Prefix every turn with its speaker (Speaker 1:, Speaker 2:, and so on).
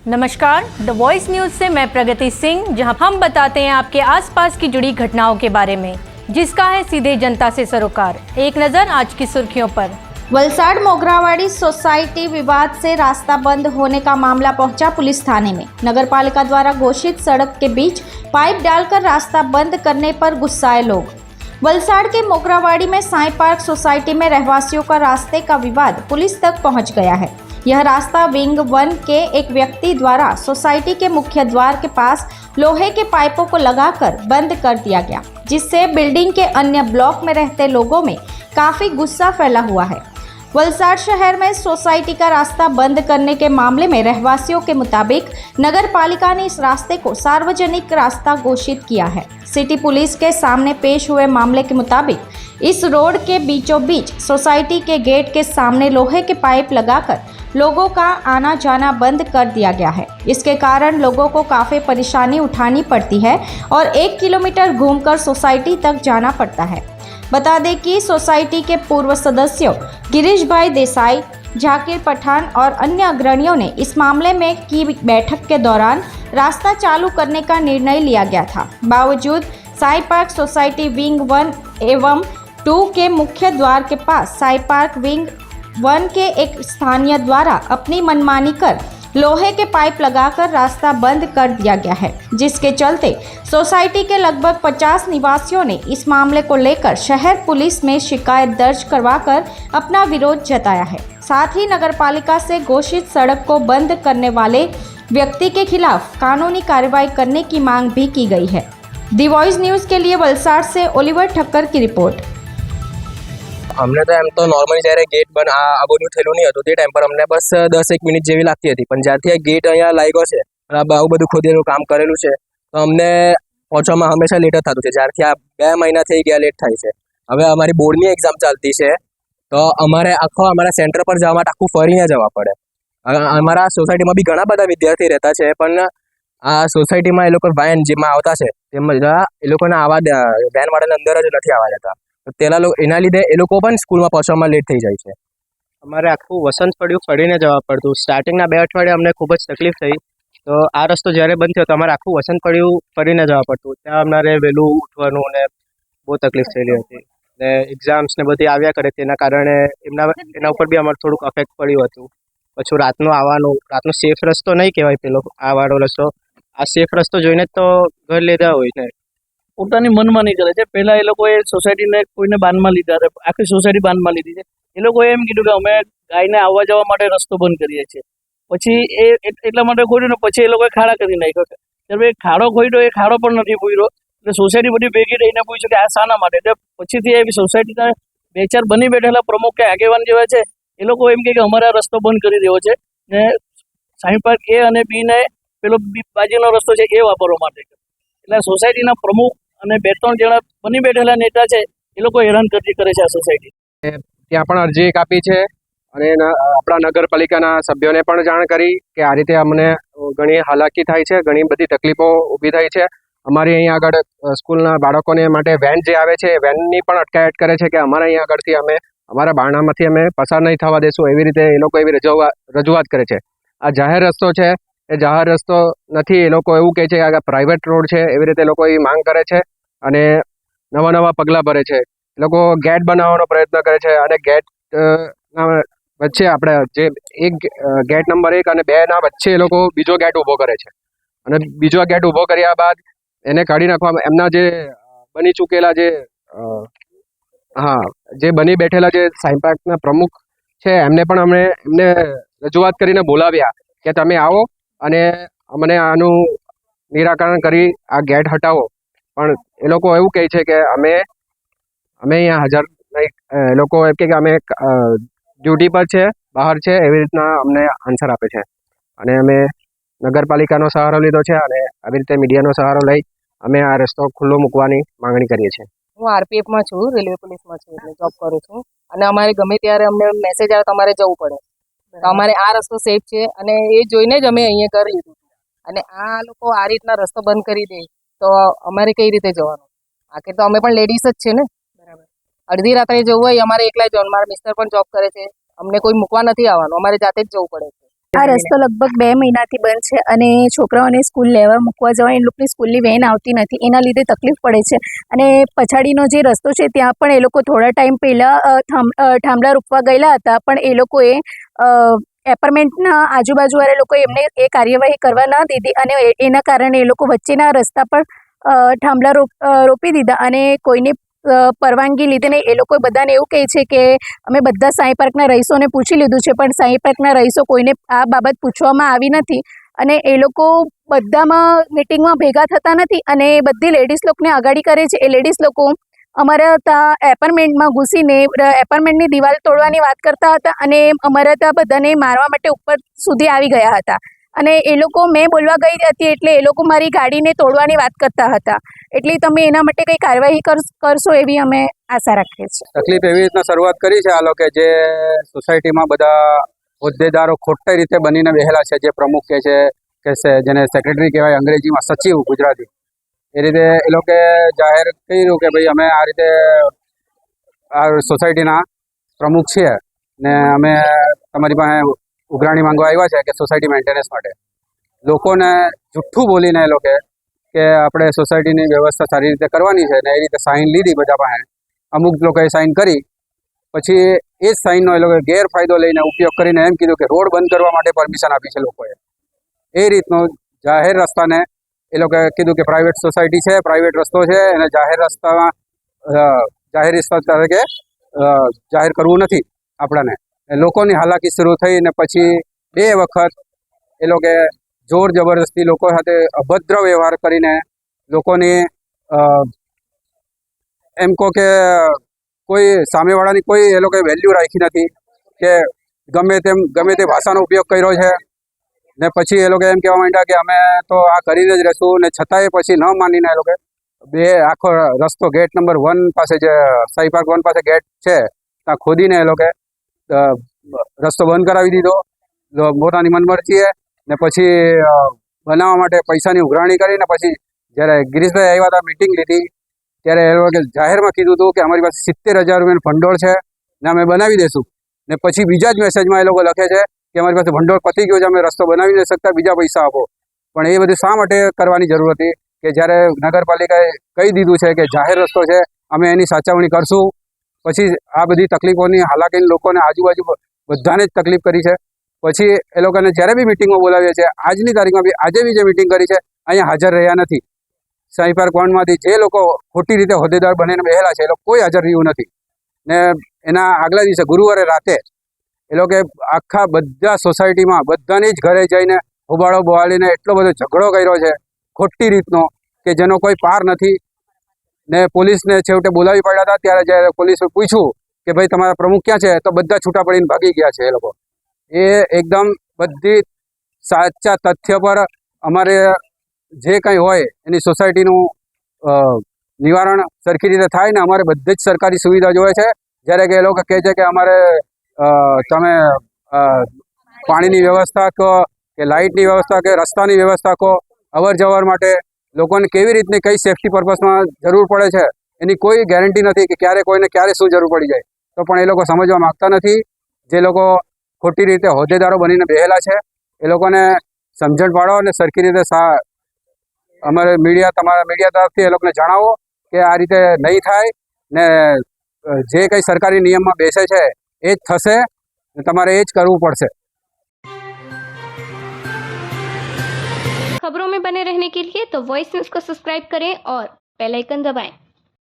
Speaker 1: नमस्कार, the voice news से मैं प्रगति सिंह, जहां हम बताते हैं आपके आसपास की जुड़ी घटनाओं के बारे में, जिसका है सीधे जनता से सरोकार। एक नजर आज की सुर्खियों पर।
Speaker 2: वलसाड मोगरावाड़ी सोसाइटी विवाद से रास्ता बंद होने का मामला पहुंचा पुलिस थाने में। नगरपालिका द्वारा घोषित सड़क के बीच पाइप डालकर रास्ता बंद करने पर गुस्साए लोग। वलसाड के मोगरावाड़ी में साई पार्क सोसाइटी में रहवासियों का रास्ते का विवाद पुलिस तक पहुंच गया है। यह रास्ता विंग 1 के एक व्यक्ति द्वारा सोसाइटी के मुख्य द्वार के पास लोहे के पाइपों को लगाकर बंद कर दिया गया, जिससे बिल्डिंग के अन्य ब्लॉक में रहते लोगों में काफी गुस्सा फैला हुआ है। वलसाड शहर में सोसाइटी का रास्ता बंद करने के मामले में रहवासियों के मुताबिक नगर पालिका ने इस रास्ते को सार्वजनिक रास्ता घोषित किया है। सिटी पुलिस के सामने पेश हुए मामले के मुताबिक इस रोड के बीचों बीच सोसाइटी के गेट के सामने लोहे के पाइप लगाकर लोगों का आना जाना बंद कर दिया गया है। इसके कारण लोगों को काफ़ी परेशानी उठानी पड़ती है और 1 किलोमीटर घूमकर सोसाइटी तक जाना पड़ता है। बता दें कि सोसाइटी के पूर्व सदस्यों गिरीश भाई देसाई, जाकिर पठान और अन्य अग्रणियों ने इस मामले में की बैठक के दौरान रास्ता चालू करने का निर्णय लिया गया था। बावजूद साई पार्क सोसाइटी विंग 1 एवं 2 के मुख्य द्वार के पास साई पार्क विंग 1 के एक स्थानीय द्वारा अपनी मनमानी कर लोहे के पाइप लगाकर रास्ता बंद कर दिया गया है, जिसके चलते सोसाइटी के लगभग 50 निवासियों ने इस मामले को लेकर शहर पुलिस में शिकायत दर्ज करवाकर अपना विरोध जताया है। साथ ही नगरपालिका से घोषित सड़क को बंद करने वाले व्यक्ति के खिलाफ कानूनी कार्रवाई करने की मांग भी की गई है। दी वॉइस न्यूज़ के लिए वलसाड से ओलिवर ठक्कर की रिपोर्ट।
Speaker 3: અમને તો એમ તો નોર્મલી જ્યારે ગેટ બંધ આ બધું થયેલું નહીં હતું તે ટાઈમ પર અમને બસ 10-1 મિનિટ જેવી લાગતી હતી, પણ જ્યારથી આ ગેટ અહીંયા લાગ્યો છે, આવું બધું ખોદીનું કામ કરેલું છે, તો અમને પહોંચવામાં હંમેશા લેટ જ થતું છે। જ્યારથી આ 2 મહિના થઈ ગયા લેટ થાય છે। હવે અમારી બોર્ડની એક્ઝામ ચાલતી છે, તો અમારે અમારા સેન્ટર પર જવા માટે આખું ફરીને જવા પડે। અમારા સોસાયટીમાં બી ઘણા બધા વિદ્યાર્થી રહેતા છે, પણ આ સોસાયટીમાં એ લોકો વેન જેમાં આવતા છે તેમાં એ લોકોને આવા વેનવાળાને અંદર જ નથી આવવા દેતા, તેના એના લીધે એ લોકો પણ સ્કૂલમાં પહોંચવામાં લેટ થઈ જાય છે।
Speaker 4: અમારે આખું વસંત પડ્યું ફરીને જવા પડતું। સ્ટાર્ટિંગના 2 અઠવાડિયા અમને ખૂબ જ તકલીફ થઈ, તો આ રસ્તો જ્યારે બંધ થયો તો અમારે આખું વસંત પડ્યું ફરીને જવા પડતું। ત્યાં અમારે વહેલું ઉઠવાનું ને બહુ તકલીફ થયેલી હતી, ને એક્ઝામ્સ ને બધી આવ્યા કરે તેના કારણે એના ઉપર બી અમારે થોડુંક અફેક્ટ પડ્યું હતું। પછી રાતનું આવવાનું, રાતનો સેફ રસ્તો નહીં કહેવાય પેલો આ વાળો રસ્તો, આ સેફ રસ્તો જોઈને જ તો ઘર લીધા હોય ને
Speaker 5: પોતાની મનમાની કરે છે। પહેલા એ લોકોએ સોસાયટીને કોઈને બાનમાં લીધા, આખી સોસાયટી બાનમાં લીધી છે। એ લોકોએ એમ કીધું કે અમે ગાયને આવવા જવા માટે રસ્તો બંધ કરીએ છીએ, પછી એ એટલા માટે ખોલ્યું ને પછી એ લોકોએ ખાડા કરી નાખ્યો। ત્યારે ખાડો ખોલ્યો, એ ખાડો પણ નથી પૂર્યો, એટલે સોસાયટી બધી ભેગી રહીને પૂછ્યું કે આ શાના માટે। એટલે પછીથી એ સોસાયટીના 2-4 બની બેઠેલા પ્રમુખ કે આગેવાન જેવા છે એ લોકો એમ કે અમારે આ રસ્તો બંધ કરી દેવો છે ને સાઈ પાર્ક A અને B ને પેલો બાજુનો રસ્તો છે એ વાપરવા માટે। એટલે સોસાયટીના પ્રમુખ અને 2-3 જણા બની બેઠેલા નેતા છે એ લોકો હેરાનગતિ કરે છે આ સોસાયટી।
Speaker 3: ત્યાં પણ અરજી આપી છે અને આપણા નગરપાલિકાના સભ્યોને પણ જાણ કરી કે આ રીતે અમને ઘણી હાલાકી થાય છે, ઘણી બધી તકલીફો ઊભી થઈ છે। અમારી અહીંયા આગળ સ્કૂલના બાળકોને માટે વેન જે આવે છે વેનની પણ અટકાયત કરે છે કે અમારા અહીંયા આગળથી અમે અમારા બારણામાંથી અમે પસાર નહીં થવા દેશું, એવી રીતે એ લોકો એવી રજૂઆત કરે છે। આ જાહેર રસ્તો છે, એ જાહેર રસ્તો નથી, એ લોકો એવું કહે છે કે આ પ્રાઇવેટ રોડ છે, એવી રીતે લોકો એ માંગ કરે છે અને નવા પગલાં ભરે છે। એ લોકો ગેટ બનાવવાનો પ્રયત્ન કરે છે અને ગેટ વચ્ચે આપણે જે ગેટ નંબર 1 અને 2 ના વચ્ચે એ લોકો બીજો ગેટ ઊભો કરે છે અને બીજો ગેટ ઊભો કર્યા બાદ એને કાઢી નાખવામાં એમના જે બની ચૂકેલા જે બની બેઠેલા જે સાઈ પાર્કના પ્રમુખ છે એમને પણ એમને રજૂઆત કરીને બોલાવ્યા કે તમે આવો અને અમને આનું નિરાકરણ કરી આ ગેટ હટાવો, પણ એ લોકો એવું કહે છે કે અમે અહીંયા હાજર નહીં। એ લોકો એમ કે અમે ડ્યુટી પર છે, બહાર છે, એવી રીતના અમને આન્સર આપે છે અને અમે નગરપાલિકાનો સહારો લીધો છે અને આવી રીતે મીડિયાનો સહારો લઈ અમે આ રસ્તો ખુલ્લો મૂકવાની માંગણી કરીએ છીએ।
Speaker 6: હું RPFમાં છું, રેલવે પોલીસમાં છું, એટલે જોબ કરું છું અને અમારે ગમે ત્યારે અમને મેસેજ આવે તમારે જવું પડે, તો અમારે આ રસ્તો સેફ છે અને એ જોઈને જ અમે અહીંયા કરી લીધું। અને આ લોકો આ રીતના રસ્તો બંધ કરી દે તો અમારે કઈ રીતે જવાનું? આખરે તો અમે પણ લેડીઝ જ છે ને, બરાબર। અડધી રાત્રે જવું હોય અમારે એકલા જવાનું, મારા મિસ્ટર પણ જોબ કરે છે, અમને કોઈ મૂકવા નથી આવવાનું, અમારે જાતે જ જવું પડે છે।
Speaker 7: આ રસ્તો લગભગ 2 મહિનાથી બંધ છે અને છોકરાઓને સ્કૂલ લેવા મૂકવા જવા એ લોકોની સ્કૂલની વેન આવતી નથી, એના લીધે તકલીફ પડે છે. અને પછાડીનો જે રસ્તો છે ત્યાં પણ એ લોકો થોડા ટાઈમ પહેલાં થાંભલા રોપવા ગયેલા હતા, પણ એ લોકોએ એપાર્ટમેન્ટના આજુબાજુવાળા લોકોએ એમને એ કાર્યવાહી કરવા ન દીધી અને એના કારણે એ લોકો વચ્ચેના રસ્તા પર થાંભલા રોપી દીધા અને કોઈને પરવાનગી લીધી નહીં. એ લોકો બધાને એવું કહે છે કે અમે બધા સાંઈ પાર્કના રહીશોને પૂછી લીધું છે, પણ સાંઈ પાર્કના રહીશો કોઈને આ બાબત પૂછવામાં આવી નથી અને એ લોકો બધામાં મિટિંગમાં ભેગા થતા નથી અને બધી લેડીઝ લોકોને આગાડી કરે છે. એ લેડીઝ લોકો અમારા ત્યાં એપાર્ટમેન્ટમાં ઘૂસીને એપાર્ટમેન્ટની દિવાલ તોડવાની વાત કરતા હતા અને અમારા ત્યાં બધાને મારવા માટે ઉપર સુધી આવી ગયા હતા અને એ લોકો મેં બોલવા ગઈ હતી એટલે એ લોકો મારી ગાડીને તોડવાની વાત કરતા હતા. એટલે તમે એના માટે કંઈ કાર્યવાહી કરશો એવી અમે આશા રાખીએ છીએ.
Speaker 8: તકલીફ એવી રીતના શરૂઆત કરી છે આ લોકો જે સોસાયટીમાં બધા હોદ્દેદારો ખોટી રીતે બનીને બેહેલા છે, જે પ્રમુખ કે છે જેને સેક્રેટરી કહેવાય અંગ્રેજીમાં, સચિવ ગુજરાતી, એ રીતે એ લોકો જાહેર કર્યું કે ભાઈ અમે આ રીતે આ સોસાયટીના પ્રમુખ છીએ ને અમે તમારી પાસે ઉઘરાણી માંગવા આવ્યા છે કે સોસાયટી મેન્ટેનન્સ માટે. લોકોને જુઠ્ઠું બોલીને એ લોકો કે આપણે સોસાયટીની વ્યવસ્થા સારી રીતે કરવાની છે ને એ રીતે સાઇન લીધી બધા પાસે. અમુક લોકોએ સાઇન કરી, પછી એ જ સાઇનનો એ લોકોએ ગેરફાયદો લઈને ઉપયોગ કરીને એમ કીધું કે રોડ બંધ કરવા માટે પરમિશન આપી છે લોકોએ. એ રીતનો જાહેર રસ્તાને એ લોકોએ કીધું કે પ્રાઇવેટ સોસાયટી છે, પ્રાઇવેટ રસ્તો છે અને જાહેર રસ્તામાં જાહેર રસ્તા તરીકે જાહેર કરવું નથી આપણાને. લોકોની હાલાકી શરૂ થઈ ને પછી 2 વખત એ લોકોએ જોર જબરદસ્તી લોકો સાથે અભદ્ર વ્યવહાર કરીને લોકોની એમ કહો કે કોઈ સામેવાળાની કોઈ એ લોકોએ વેલ્યુ રાખી નથી કે ગમે તે ભાષાનો ઉપયોગ કર્યો છે ને પછી એ લોકો એમ કહેવા માંડ્યા કે અમે તો આ કરીને જ રહેશું ને છતાંય પછી ન માનીને એ લોકો આખો રસ્તો ગેટ નંબર 1 પાસે જે સાઈ પાર્ક 1 પાસે ગેટ છે ત્યાં ખોદીને એ લોકો રસ્તો બંધ કરાવી દીધો પોતાની મનમરજીએ ને પછી બનાવવા માટે પૈસાની ઉઘરાણી કરીને પછી જ્યારે ગિરીશભાઈ આવ્યા હતા મિટિંગ લીધી ત્યારે એ લોકોએ જાહેરમાં કીધું હતું કે અમારી પાસે 70,000 રૂપિયાનું ભંડોળ છે ને અમે બનાવી દઈશું ને પછી બીજા જ મેસેજમાં એ લોકો લખે છે કે અમારી પાસે ભંડોળ પતી ગયું છે, અમે રસ્તો બનાવી નથી શકતા, બીજા પૈસા આપો. પણ એ બધું શા માટે કરવાની જરૂર હતી કે જ્યારે નગરપાલિકાએ કહી દીધું છે કે જાહેર રસ્તો છે અમે એની સાચવણી કરશું, પછી આ બધી તકલીફોની હાલાકી લોકોને આજુબાજુ બધાને જ તકલીફ કરી છે. પછી એ લોકોને જ્યારે બી મિટિંગમાં બોલાવીએ છીએ, આજની તારીખમાં બી આજે બી જે મિટિંગ કરી છે અહીંયા હાજર રહ્યા નથી. સાઈ પાર્ક 1માંથી જે લોકો ખોટી રીતે હોદ્દેદાર બનીને બેહેલા છે એ લોકો કોઈ હાજર રહ્યું નથી ને એના આગલા દિવસે ગુરુવારે રાતે એ લોકો આખા બધા સોસાયટીમાં બધાની જ ઘરે જઈને હોબાળો બોવાળીને એટલો બધો ઝઘડો કર્યો છે ખોટી રીતનો કે જેનો કોઈ પાર નથી. ને પોલીસને છેવટે બોલાવી પડ્યા હતા ત્યારે જ્યારે પોલીસે પૂછ્યું કે ભાઈ તમારા પ્રમુખ ક્યાં છે તો બધા છૂટા પડીને ભાગી ગયા છે એ લોકો. એ એકદમ બધી સાચા તથ્ય પર અમારે જે કંઈ હોય એની સોસાયટીનું નિવારણ સરખી રીતે થાય ને અમારે બધી જ સરકારી સુવિધા જોઈએ છે. જ્યારે કે એ લોકો કહે છે કે અમારે તમે પાણીની વ્યવસ્થા કહો કે લાઇટની વ્યવસ્થા કે રસ્તાની વ્યવસ્થા કહો, અવર જવર માટે લોકોને કેવી રીતની કઈ સેફટી પર્પઝમાં જરૂર પડે છે એની કોઈ ગેરંટી નથી કે ક્યારે કોઈને ક્યારે શું જરૂર પડી જાય. તો પણ એ લોકો સમજવા માગતા નથી. જે લોકો ખોટી રીતે હોદ્દેદારો બનીને બેહેલા છે એ લોકોને સમજણ પાડો અને સરખી રીતે અમારે તમારા મીડિયા તરફથી એ લોકોને જણાવો કે આ રીતે નહીં થાય ને જે કંઈ સરકારી નિયમમાં બેસે છે એ જ થશે, તમારે એ જ કરવું પડશે.
Speaker 9: खबरों में बने रहने के लिए तो वॉइस न्यूज़ को सब्सक्राइब करें और बेल आइकन दबाएं।